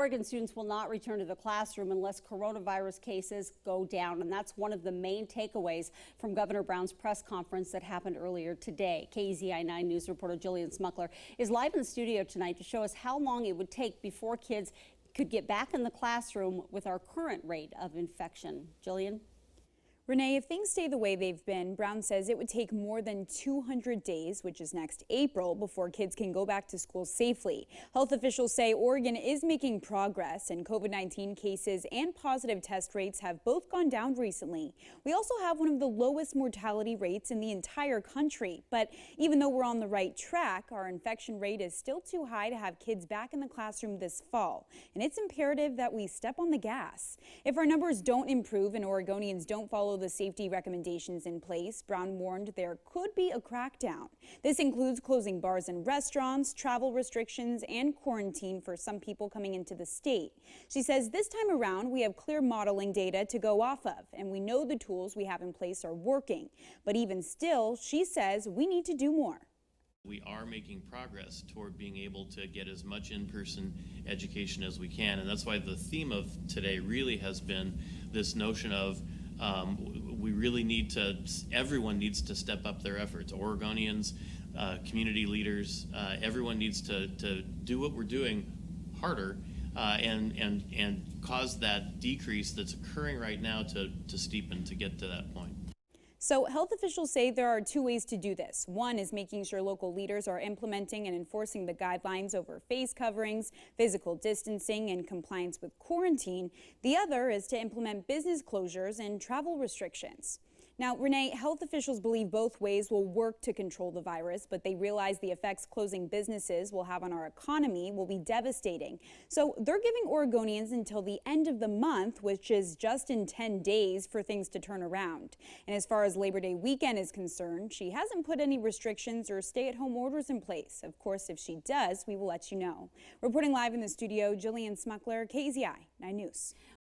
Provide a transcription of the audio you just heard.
Oregon students will not return to the classroom unless coronavirus cases go down, and that's one of the main takeaways from Governor Brown's press conference that happened earlier today. KEZI 9 News reporter Jillian Smuckler is live in the studio tonight to show us how long it would take before kids could get back in the classroom with our current rate of infection. Jillian? Renee, if things stay the way they've been, Brown says it would take more than 200 days, which is next April, before kids can go back to school safely. Health officials say Oregon is making progress, and COVID-19 cases and positive test rates have both gone down recently. We also have one of the lowest mortality rates in the entire country. But even though we're on the right track, our infection rate is still too high to have kids back in the classroom this fall. And it's imperative that we step on the gas. If our numbers don't improve and Oregonians don't follow the safety recommendations in place, Brown warned there could be a crackdown. This includes closing bars and restaurants, travel restrictions, and quarantine for some people coming into the state. She says this time around we have clear modeling data to go off of, and we know the tools we have in place are working. But even still, she says we need to do more. We are making progress toward being able to get as much in-person education as we can, and that's why the theme of today really has been this notion of we really need to, everyone needs to step up their efforts. Oregonians, community leaders, everyone needs to do what we're doing harder and cause that decrease that's occurring right now to steepen to get to that point. So health officials say there are two ways to do this. One is making sure local leaders are implementing and enforcing the guidelines over face coverings, physical distancing, and compliance with quarantine. The other is to implement business closures and travel restrictions. Now, Renee, health officials believe both ways will work to control the virus, but they realize the effects closing businesses will have on our economy will be devastating. So they're giving Oregonians until the end of the month, which is just in 10 days, for things to turn around. And as far as Labor Day weekend is concerned, she hasn't put any restrictions or stay-at-home orders in place. Of course, if she does, we will let you know. Reporting live in the studio, Jillian Smuckler, KEZI 9 News.